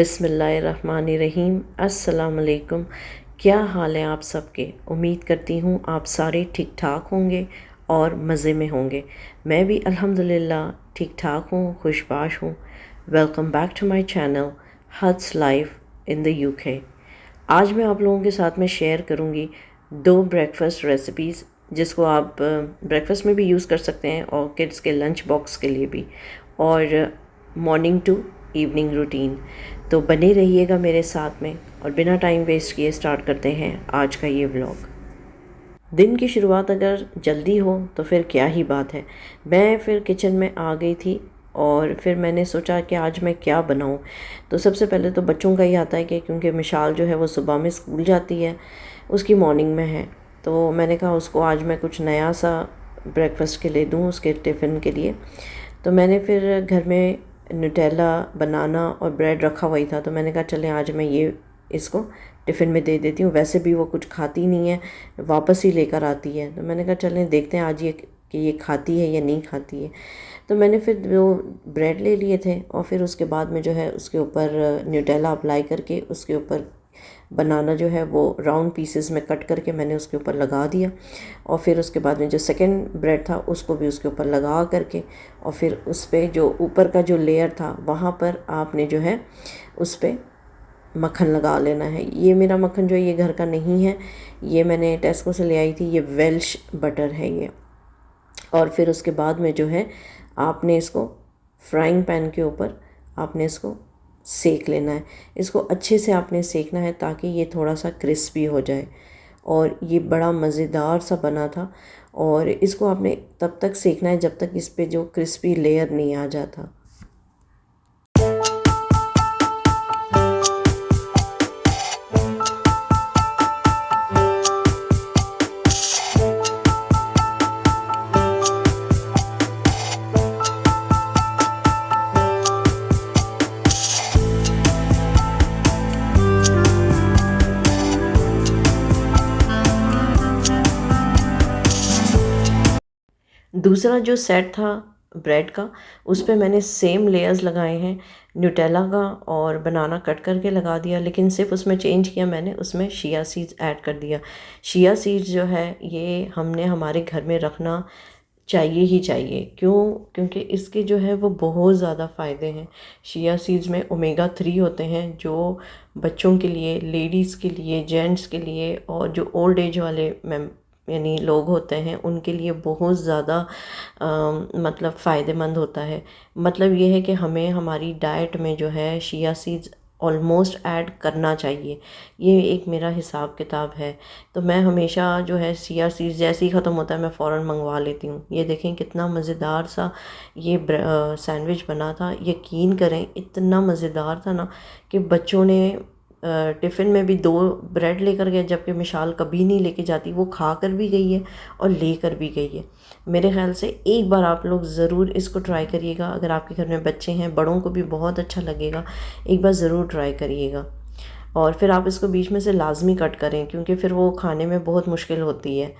बिस्मिल्लाहिर्रहमानिर्रहीम। अस्सलाम वालेकुम। क्या हाल है आप सबके? उम्मीद करती हूँ आप सारे ठीक ठाक होंगे और मज़े में होंगे। मैं भी अल्हम्दुलिल्लाह ठीक ठाक हूँ, खुशबाश हूँ। Welcome back to my channel huts life in the UK. आज मैं आप लोगों के साथ में शेयर करूँगी 2 ब्रेकफ़ास्ट रेसिपीज़ जिसको आप ब्रेकफ़ास्ट में भी यूज़ कर सकते हैं और किड्स के लंच बॉक्स के लिए भी, और मॉर्निंग टू इवनिंग रूटीन। तो बने रहिएगा मेरे साथ में, और बिना टाइम वेस्ट किए स्टार्ट करते हैं आज का ये व्लॉग। दिन की शुरुआत अगर जल्दी हो तो फिर क्या ही बात है। मैं फिर किचन में आ गई थी और फिर मैंने सोचा कि आज मैं क्या बनाऊं। तो सबसे पहले तो बच्चों का ही आता है कि क्योंकि मिशाल जो है वो सुबह में स्कूल जाती है, उसकी मॉर्निंग में है, तो मैंने कहा उसको आज मैं कुछ नया सा ब्रेकफास्ट के लिए दूँ उसके टिफ़िन के लिए। तो मैंने फिर घर में न्यूटेला, बनाना और ब्रेड रखा हुआ ही था, तो मैंने कहा चलें आज मैं ये इसको टिफ़िन में दे देती हूँ। वैसे भी वो कुछ खाती नहीं है, वापस ही लेकर आती है, तो मैंने कहा चलें देखते हैं आज ये कि ये खाती है या नहीं खाती है। तो मैंने फिर वो ब्रेड ले लिए थे और फिर उसके बाद में जो है उसके ऊपर न्यूटेला अप्लाई करके उसके ऊपर बनाना जो है वो राउंड पीसेस में कट करके मैंने उसके ऊपर लगा दिया, और फिर उसके बाद में जो सेकंड ब्रेड था उसको भी उसके ऊपर लगा करके, और फिर उस पर जो ऊपर का जो लेयर था वहाँ पर आपने जो है उस पर मक्खन लगा लेना है। ये मेरा मक्खन जो है ये घर का नहीं है, ये मैंने टेस्को से ले आई थी, ये वेल्श बटर है ये। और फिर उसके बाद में जो है आपने इसको फ्राइंग पैन के ऊपर आपने इसको सेक लेना है। इसको अच्छे से आपने सेकना है ताकि ये थोड़ा सा क्रिस्पी हो जाए, और ये बड़ा मज़ेदार सा बना था। और इसको आपने तब तक सेकना है जब तक इस पे जो क्रिस्पी लेयर नहीं आ जाता। दूसरा जो सेट था ब्रेड का, उस पे मैंने सेम लेयर्स लगाए हैं न्यूटेला का, और बनाना कट करके लगा दिया, लेकिन सिर्फ उसमें चेंज किया मैंने, उसमें शिया सीड्स ऐड कर दिया। शिया सीड्स जो है ये हमने हमारे घर में रखना चाहिए ही चाहिए। क्यों? क्योंकि इसके जो है वो बहुत ज़्यादा फ़ायदे हैं। शिया सीड्स में ओमेगा 3 होते हैं जो बच्चों के लिए, लेडीज़ के लिए, जेंट्स के लिए, और जो ओल्ड एज वाले यानी लोग होते हैं उनके लिए बहुत ज़्यादा मतलब फ़ायदेमंद होता है। मतलब ये है कि हमें हमारी डाइट में जो है शिया सीड्स ऑलमोस्ट ऐड करना चाहिए। ये एक मेरा हिसाब किताब है। तो मैं हमेशा जो है चिया सीड्स जैसे ही ख़त्म होता है मैं फ़ौरन मंगवा लेती हूँ। ये देखें कितना मज़ेदार सा ये सैंडविच बना था। यकीन करें इतना मज़ेदार था ना कि बच्चों ने टिफ़िन में भी 2 ब्रेड लेकर गए, जबकि मिशाल कभी नहीं लेके जाती। वो खा कर भी गई है और लेकर भी गई है। मेरे ख़्याल से एक बार आप लोग ज़रूर इसको ट्राई करिएगा। अगर आपके घर में बच्चे हैं, बड़ों को भी बहुत अच्छा लगेगा। एक बार ज़रूर ट्राई करिएगा। और फिर आप इसको बीच में से लाजमी कट करें, क्योंकि फिर वो खाने में बहुत मुश्किल होती है।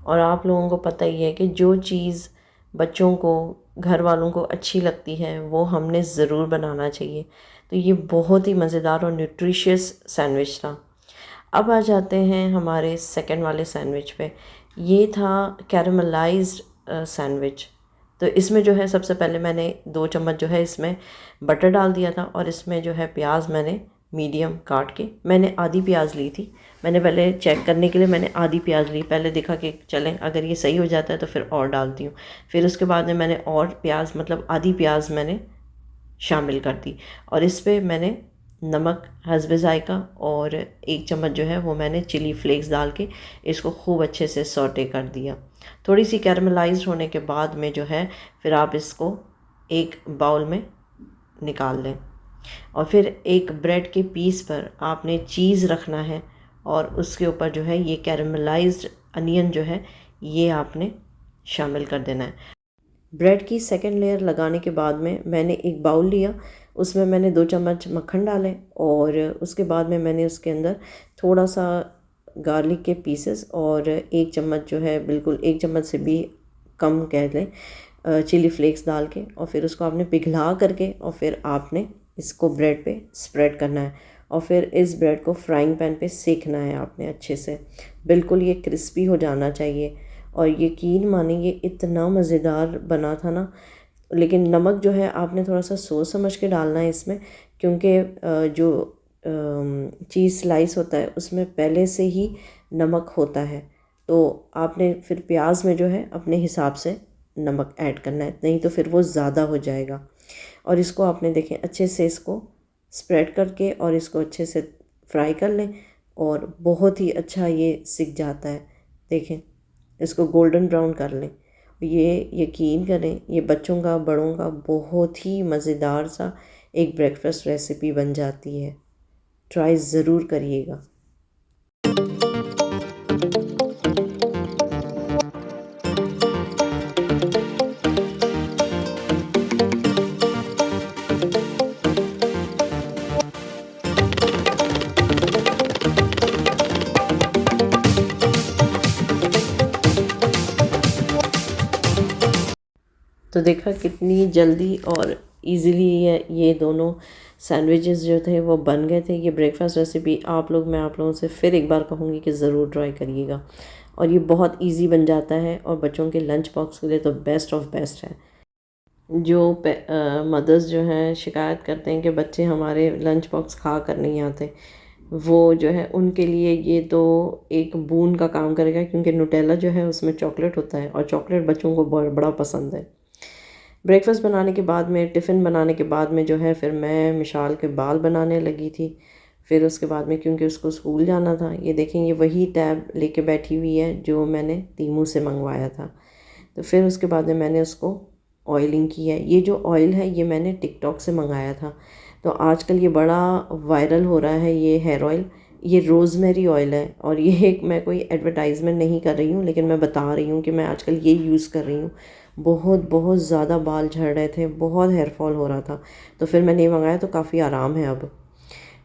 और आप लोगों को पता ही है कि जो चीज़ बच्चों को, घर वालों को अच्छी लगती है वो हमने ज़रूर बनाना चाहिए। तो ये बहुत ही मज़ेदार और न्यूट्रिशियस सैंडविच था। अब आ जाते हैं हमारे सेकंड वाले सैंडविच पे। ये था कैरेमलाइज्ड सैंडविच। तो इसमें जो है सबसे पहले मैंने 2 चम्मच जो है इसमें बटर डाल दिया था, और इसमें जो है प्याज मैंने मीडियम काट के, मैंने आधी प्याज ली थी। मैंने पहले चेक करने के लिए मैंने आधी प्याज ली, पहले देखा कि चलें अगर ये सही हो जाता है तो फिर और डालती हूँ। फिर उसके बाद में मैंने और प्याज, मतलब आधी प्याज मैंने शामिल कर दी, और इस पे मैंने नमक हस्बे ज़ायक़ा और 1 चम्मच जो है वो मैंने चिली फ्लेक्स डाल के इसको खूब अच्छे से सौटे कर दिया। थोड़ी सी कैरमलाइज्ड होने के बाद में जो है फिर आप इसको एक बाउल में निकाल लें, और फिर एक ब्रेड के पीस पर आपने चीज़ रखना है, और उसके ऊपर जो है ये कैरमलाइज्ड अनियन जो है ये आपने शामिल कर देना है। ब्रेड की सेकंड लेयर लगाने के बाद में मैंने एक बाउल लिया, उसमें मैंने 2 चम्मच मक्खन डाले, और उसके बाद में मैंने उसके अंदर थोड़ा सा गार्लिक के पीसेस और 1 चम्मच जो है, बिल्कुल 1 चम्मच से भी कम कह लें, चिली फ्लेक्स डाल के, और फिर उसको आपने पिघला करके और फिर आपने इसको ब्रेड पे स्प्रेड करना है और फिर इस ब्रेड को फ्राइंग पैन पे सेकना है आपने अच्छे से, बिल्कुल ये क्रिस्पी हो जाना चाहिए। और यकीन मानिए इतना मज़ेदार बना था ना। लेकिन नमक जो है आपने थोड़ा सा सोच समझ के डालना है इसमें, क्योंकि जो चीज़ स्लाइस होता है उसमें पहले से ही नमक होता है, तो आपने फिर प्याज में जो है अपने हिसाब से नमक ऐड करना है, नहीं तो फिर वो ज़्यादा हो जाएगा। और इसको आपने देखें अच्छे से इसको स्प्रेड करके और इसको अच्छे से फ्राई कर लें और बहुत ही अच्छा ये सिक जाता है। देखें इसको गोल्डन ब्राउन कर लें। ये यकीन करें ये बच्चों का बड़ों का बहुत ही मज़ेदार सा एक ब्रेकफास्ट रेसिपी बन जाती है। ट्राई ज़रूर करिएगा। तो देखा कितनी जल्दी और इजीली ये दोनों सैंडविचेस जो थे वो बन गए थे। ये ब्रेकफास्ट रेसिपी मैं आप लोगों से फिर एक बार कहूँगी कि ज़रूर ट्राई करिएगा। और ये बहुत इजी बन जाता है और बच्चों के लंच बॉक्स के लिए तो बेस्ट ऑफ बेस्ट है। जो मदर्स जो हैं शिकायत करते हैं कि बच्चे हमारे लंच बॉक्स खा कर नहीं आते, वो जो है उनके लिए ये तो एक बून का काम करेगा, क्योंकि न्यूटेला जो है उसमें चॉकलेट होता है और चॉकलेट बच्चों को बड़ा पसंद है। ब्रेकफास्ट बनाने के बाद में, टिफ़िन बनाने के बाद में जो है फिर मैं मिशाल के बाल बनाने लगी थी। फिर उसके बाद में क्योंकि उसको स्कूल जाना था, ये देखें ये वही टैब लेके बैठी हुई है जो मैंने तीमू से मंगवाया था। तो फिर उसके बाद में मैंने उसको ऑयलिंग की है। ये जो ऑयल है ये मैंने टिकटॉक से मंगाया था। तो आजकल ये बड़ा वायरल हो रहा है ये हेयर ऑयल। ये रोज़मेरी ऑयल है और ये एक मैं कोई एडवर्टाइजमेंट नहीं कर रही हूँ, लेकिन मैं बता रही हूँ कि मैं आजकल ये यूज़ कर रही हूँ। बहुत बहुत ज़्यादा बाल झड़ रहे थे, बहुत हेयर फॉल हो रहा था, तो फिर मैंने ये मंगाया तो काफ़ी आराम है अब।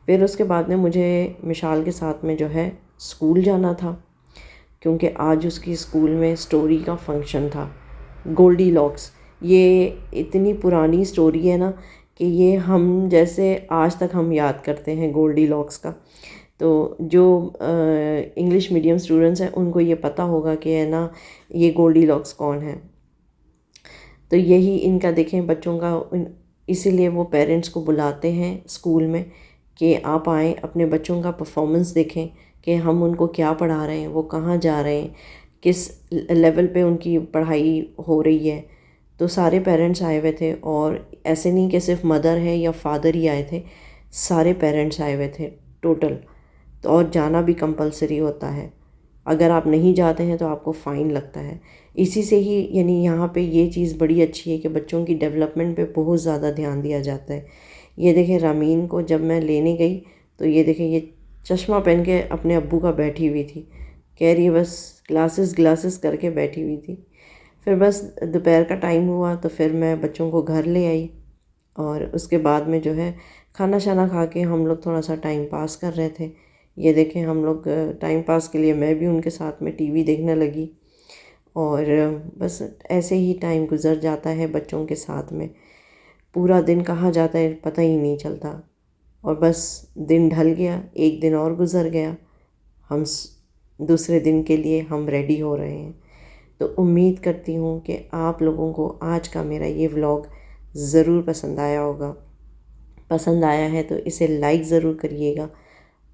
फिर उसके बाद में मुझे मिशाल के साथ में जो है स्कूल जाना था, क्योंकि आज उसकी स्कूल में स्टोरी का फंक्शन था। गोल्डी लॉक्स, ये इतनी पुरानी स्टोरी है ना कि ये हम जैसे आज तक हम याद करते हैं गोल्डी लॉक्स का। तो जो इंग्लिश मीडियम स्टूडेंट्स हैं उनको ये पता होगा कि है ना ये गोल्डी लॉक्स कौन है। तो यही इनका देखें बच्चों का, इसीलिए वो पेरेंट्स को बुलाते हैं स्कूल में कि आप आएँ अपने बच्चों का परफॉर्मेंस देखें कि हम उनको क्या पढ़ा रहे हैं, वो कहाँ जा रहे हैं, किस लेवल पे उनकी पढ़ाई हो रही है। तो सारे पेरेंट्स आए हुए थे और ऐसे नहीं कि सिर्फ मदर है या फादर ही आए थे, सारे पेरेंट्स आए हुए थे टोटल। तो और जाना भी कंपलसरी होता है, अगर आप नहीं जाते हैं तो आपको फ़ाइन लगता है। इसी से ही यानी यहाँ पे ये चीज़ बड़ी अच्छी है कि बच्चों की डेवलपमेंट पे बहुत ज़्यादा ध्यान दिया जाता है। ये देखें रामीन को जब मैं लेने गई तो ये देखें ये चश्मा पहन के अपने अब्बू का बैठी हुई थी, कह रही है बस ग्लासेस करके बैठी हुई थी। फिर बस दोपहर का टाइम हुआ तो फिर मैं बच्चों को घर ले आई और उसके बाद में जो है खाना शाना खा के हम लोग थोड़ा सा टाइम पास कर रहे थे। ये देखें हम लोग टाइम पास के लिए मैं भी उनके साथ में टीवी देखने लगी और बस ऐसे ही टाइम गुज़र जाता है बच्चों के साथ में। पूरा दिन कहाँ जाता है पता ही नहीं चलता और बस दिन ढल गया, एक दिन और गुज़र गया, हम दूसरे दिन के लिए हम रेडी हो रहे हैं। तो उम्मीद करती हूँ कि आप लोगों को आज का मेरा ये व्लॉग ज़रूर पसंद आया होगा। पसंद आया है तो इसे लाइक ज़रूर करिएगा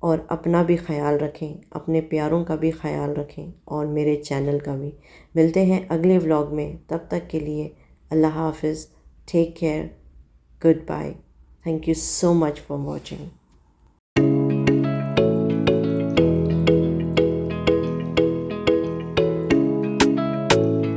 और अपना भी ख्याल रखें, अपने प्यारों का भी ख्याल रखें और मेरे चैनल का भी। मिलते हैं अगले व्लॉग में, तब तक के लिए अल्लाह हाफ़िज़, take care, goodbye. Thank you so much for watching.